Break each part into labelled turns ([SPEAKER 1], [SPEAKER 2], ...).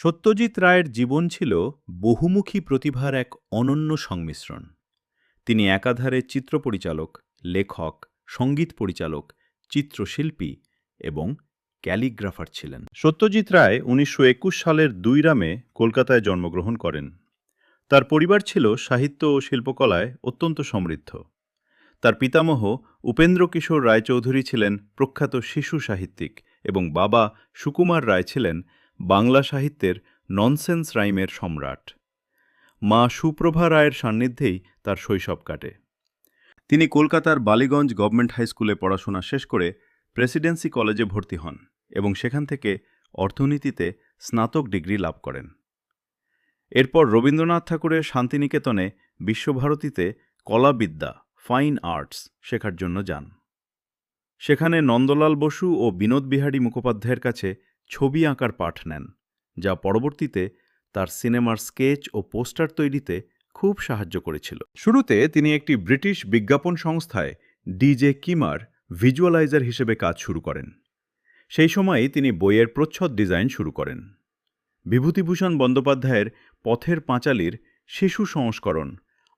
[SPEAKER 1] সত্যজিৎ রায়ের জীবন ছিল বহুমুখী প্রতিভার এক অনন্য সংমিশ্রণ। তিনি একাধারে চিত্র পরিচালক, লেখক, সঙ্গীত পরিচালক, চিত্রশিল্পী এবং ক্যালিগ্রাফার ছিলেন। সত্যজিৎ রায় ১৯২১ সালের ২ মে কলকাতায় জন্মগ্রহণ করেন। তার পরিবার ছিল সাহিত্য ও শিল্পকলায় অত্যন্ত সমৃদ্ধ। তার পিতামহ উপেন্দ্র কিশোর রায়চৌধুরী ছিলেন প্রখ্যাত শিশু সাহিত্যিক এবং বাবা সুকুমার রায় ছিলেন বাংলা সাহিত্যের ননসেন্স রাইমের সম্রাট। মা সুপ্রভা রায়ের সান্নিধ্যেই তার শৈশব কাটে। তিনি কলকাতার বালিগঞ্জ গভর্নমেন্ট হাই স্কুলে পড়াশোনা শেষ করে প্রেসিডেন্সি কলেজে ভর্তি হন এবং সেখান থেকে অর্থনীতিতে স্নাতক ডিগ্রি লাভ করেন। এরপর রবীন্দ্রনাথ ঠাকুরের শান্তিনিকেতনে বিশ্বভারতীতে কলাবিদ্যা, ফাইন আর্টস শেখার জন্য যান। সেখানে নন্দলাল বসু ও বিনোদ বিহারী মুখোপাধ্যায়ের কাছে ছবি আঁকার পাঠ নেন, যা পরবর্তীতে তার সিনেমার স্কেচ ও পোস্টার তৈরিতে খুব সাহায্য করেছিল। শুরুতে তিনি একটি ব্রিটিশ বিজ্ঞাপন সংস্থায় ডিজে কিমার ভিজুয়ালাইজার হিসেবে কাজ শুরু করেন। সেই সময়ই তিনি বইয়ের প্রচ্ছদ ডিজাইন শুরু করেন। বিভূতিভূষণ বন্দ্যোপাধ্যায়ের পথের পাঁচালীর শিশু সংস্করণ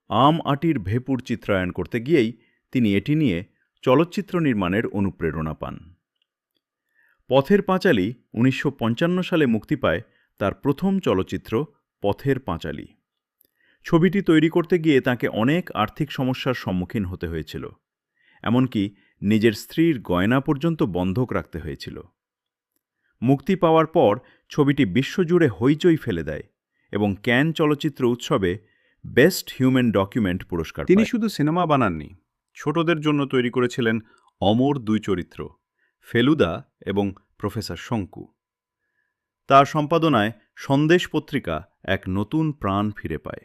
[SPEAKER 1] আম আটির ভেপুর চিত্রায়ন করতে গিয়েই তিনি এটি নিয়ে চলচ্চিত্র নির্মাণের অনুপ্রেরণা পান। পথের পাঁচালী ১৯৫৫ সালে মুক্তি পায় তার প্রথম চলচ্চিত্র পথের পাঁচালী। ছবিটি তৈরি করতে গিয়ে তাঁকে অনেক আর্থিক সমস্যার সম্মুখীন হতে হয়েছিল, এমনকি নিজের স্ত্রীর গয়না পর্যন্ত বন্ধক রাখতে হয়েছিল। মুক্তি পাওয়ার পর ছবিটি বিশ্বজুড়ে হইচই ফেলে দেয় এবং ক্যান চলচ্চিত্র উৎসবে বেস্ট হিউম্যান ডকুমেন্ট পুরস্কার পায়। তিনি শুধু সিনেমা বানাননি, ছোটদের জন্য তৈরি করেছিলেন অমর ২ চরিত্র, ফেলুদা এবং প্রফেসর শঙ্কু। তার সম্পাদনায় সন্দেশ পত্রিকা এক নতুন প্রাণ ফিরে পায়।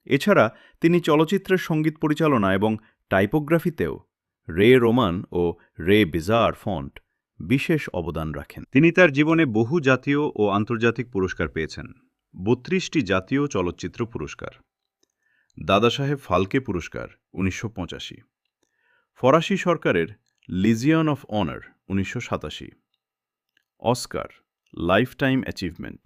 [SPEAKER 1] এছাড়া তিনি চলচ্চিত্রের সঙ্গীত পরিচালনা এবং টাইপোগ্রাফিতেও রে রোমান ও রে বিজার ফন্ট বিশেষ অবদান রাখেন। তিনি তার জীবনে বহু জাতীয় ও আন্তর্জাতিক পুরস্কার পেয়েছেন। ৩২টি জাতীয় চলচ্চিত্র পুরস্কার, দাদাসাহেব ফালকে পুরস্কার ১৯৮৫, ফরাসি সরকারের legion of honour ১৯৮৭, Oscar life time achievement.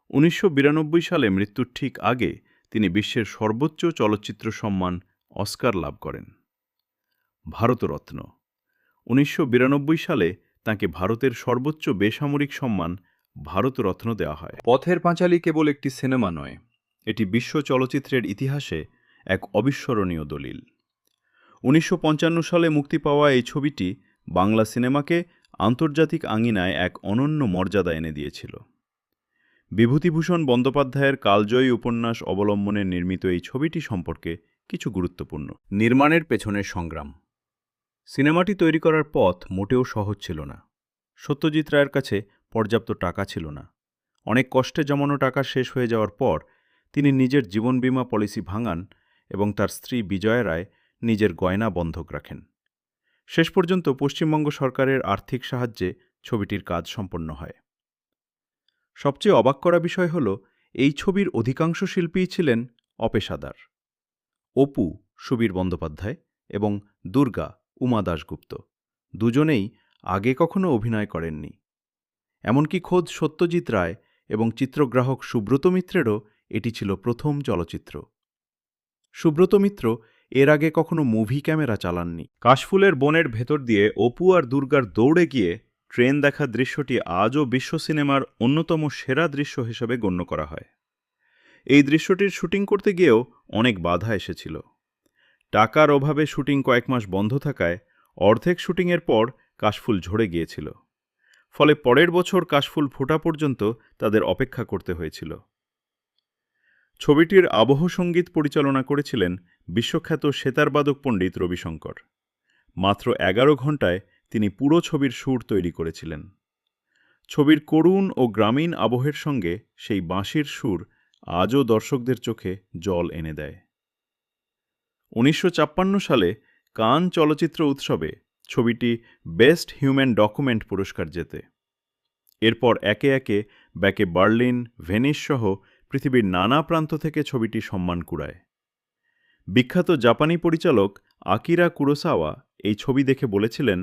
[SPEAKER 1] ১৯৯২ সালে মৃত্যুর ঠিক আগে তিনি বিশ্বের সর্বোচ্চ চলচ্চিত্র সম্মান অস্কার লাভ করেন। ভারতরত্ন ১৯৯২ সালে তাঁকে ভারতের সর্বোচ্চ বেসামরিক সম্মান ভারতরত্ন দেওয়া হয়। পথের পাঁচালী কেবল একটি সিনেমা নয়, এটি বিশ্ব চলচ্চিত্রের ইতিহাসে এক অবিস্মরণীয় দলিল। ১৯৫৫ সালে মুক্তি পাওয়া এই ছবিটি বাংলা সিনেমাকে আন্তর্জাতিক আঙিনায় এক অনন্য মর্যাদা এনে দিয়েছিল। বিভূতিভূষণ বন্দ্যোপাধ্যায়ের কালজয়ী উপন্যাস অবলম্বনে নির্মিত এই ছবিটি সম্পর্কে কিছু গুরুত্বপূর্ণ। নির্মাণের পেছনের সংগ্রাম। সিনেমাটি তৈরি করার পথ মোটেও সহজ ছিল না। সত্যজিৎ রায়ের কাছে পর্যাপ্ত টাকা ছিল না। অনেক কষ্টে জমানো টাকা শেষ হয়ে যাওয়ার পর তিনি নিজের জীবন বীমা পলিসি ভাঙান এবং তার স্ত্রী বিজয়া রায় নিজের গয়না বন্ধক রাখেন। শেষ পর্যন্ত পশ্চিমবঙ্গ সরকারের আর্থিক সাহায্যে ছবিটির কাজ সম্পন্ন হয়। সবচেয়ে অবাক করা বিষয় হল, এই ছবির অধিকাংশ শিল্পীই ছিলেন অপেশাদার। অপু সুবীর বন্দ্যোপাধ্যায় এবং দুর্গা উমা দাশগুপ্ত দুজনেই আগে কখনো অভিনয় করেননি। এমনকি খোদ সত্যজিৎ রায় এবং চিত্রগ্রাহক সুব্রত মিত্রেরও এটি ছিল প্রথম চলচ্চিত্র। সুব্রত মিত্র এর আগে কখনো মুভি ক্যামেরা চালাননি। কাশফুলের বনের ভেতর দিয়ে অপু আর দুর্গার দৌড়ে গিয়ে ট্রেন দেখার দৃশ্যটি আজও বিশ্ব সিনেমার অন্যতম সেরা দৃশ্য হিসেবে গণ্য করা হয়। এই দৃশ্যটির শুটিং করতে গিয়েও অনেক বাধা এসেছিল। টাকার অভাবে শুটিং কয়েক মাস বন্ধ থাকায় অর্ধেক শুটিংয়ের পর কাশফুল ঝরে গিয়েছিল। ফলে পরের বছর কাশফুল ফোটা পর্যন্ত তাদের অপেক্ষা করতে হয়েছিল। ছবিটির আবহ সঙ্গীত পরিচালনা করেছিলেন বিশ্বখ্যাত সেতারবাদক পণ্ডিত রবিশঙ্কর। মাত্র ১১ ঘণ্টায় তিনি পুরো ছবির সুর তৈরি করেছিলেন। ছবির করুণ ও গ্রামীণ আবহের সঙ্গে সেই বাঁশির সুর আজও দর্শকদের চোখে জল এনে দেয়। ১৯৫৬ সালে কান চলচ্চিত্র উৎসবে ছবিটি বেস্ট হিউম্যান ডকুমেন্ট পুরস্কার জেতে। এরপর একে একে ব্যাকে বার্লিন, ভেনিস সহ পৃথিবীর নানা প্রান্ত থেকে ছবিটি সম্মান কুড়ায়। বিখ্যাত জাপানি পরিচালক আকিরা কুরোসাওয়া এই ছবি দেখে বলেছিলেন,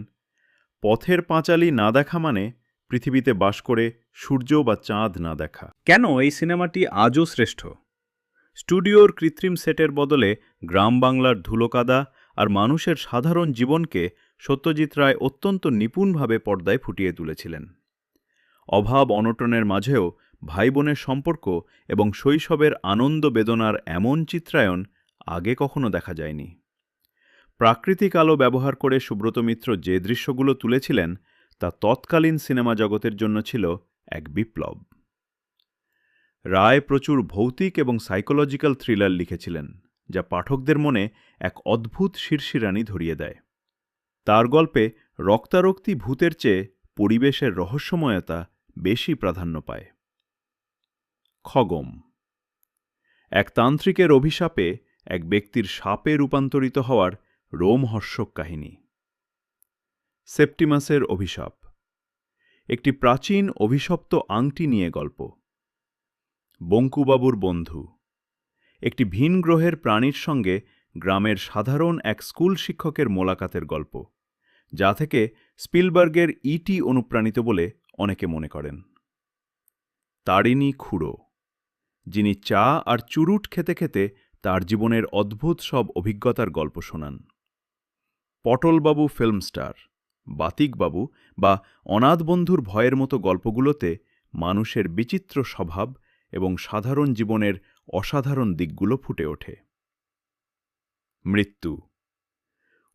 [SPEAKER 1] পথের পাঁচালী না দেখা মানে পৃথিবীতে বাস করে সূর্য বা চাঁদ না দেখা। কেন এই সিনেমাটি আজও শ্রেষ্ঠ? স্টুডিওর কৃত্রিম সেটের বদলে গ্রাম বাংলার ধুলোকাদা আর মানুষের সাধারণ জীবনকে সত্যজিৎ রায় অত্যন্ত নিপুণভাবে পর্দায় ফুটিয়ে তুলেছিলেন। অভাব অনটনের মাঝেও ভাই বোনের সম্পর্ক এবং শৈশবের আনন্দ বেদনার এমন চিত্রায়ন আগে কখনো দেখা যায়নি। প্রাকৃতিক আলো ব্যবহার করে সুব্রত মিত্র যে দৃশ্যগুলো তুলেছিলেন তা তৎকালীন সিনেমা জগতের জন্য ছিল এক বিপ্লব। রায় প্রচুর ভৌতিক এবং সাইকোলজিক্যাল থ্রিলার লিখেছিলেন, যা পাঠকদের মনে এক অদ্ভুত শিরশিরানি ধরিয়ে দেয়। তার গল্পে রক্তারক্তি ভূতের চেয়ে পরিবেশের রহস্যময়তা বেশি প্রাধান্য পায়। খগম এক তান্ত্রিকের অভিশাপে এক ব্যক্তির সাপে রূপান্তরিত হওয়ার রোমহর্ষক কাহিনী। সেপ্টিমাসের অভিশাপ একটি প্রাচীন অভিশপ্ত আংটি নিয়ে গল্প। বঙ্কুবাবুর বন্ধু একটি ভিন গ্রহের প্রাণীর সঙ্গে গ্রামের সাধারণ এক স্কুল শিক্ষকের মোলাকাতের গল্প, যা থেকে স্পিলবার্গের ইটি অনুপ্রাণিত বলে অনেকে মনে করেন। তারিণী খুড়ো, যিনি চা আর চুরুট খেতে খেতে তার জীবনের অদ্ভুত সব অভিজ্ঞতার গল্প শোনান। পটলবাবু ফিল্ম স্টার, বাতিকবাবু বা অনাথ বন্ধুর ভয়ের মতো গল্পগুলোতে মানুষের বিচিত্র স্বভাব এবং সাধারণ জীবনের অসাধারণ দিকগুলো ফুটে ওঠে। মৃত্যু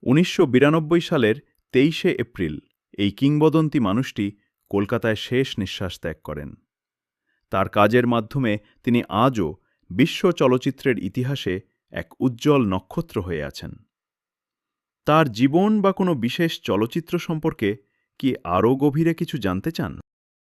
[SPEAKER 1] 1992 সালের 23শে এপ্রিল এই কিংবদন্তি মানুষটি কলকাতায় শেষ নিঃশ্বাস ত্যাগ করেন। তার কাজের মাধ্যমে তিনি আজও বিশ্ব চলচ্চিত্রের ইতিহাসে এক উজ্জ্বল নক্ষত্র হয়ে আছেন। তার জীবন বা কোনো বিশেষ চলচ্চিত্র সম্পর্কে কি আরও গভীরে কিছু জানতে চান?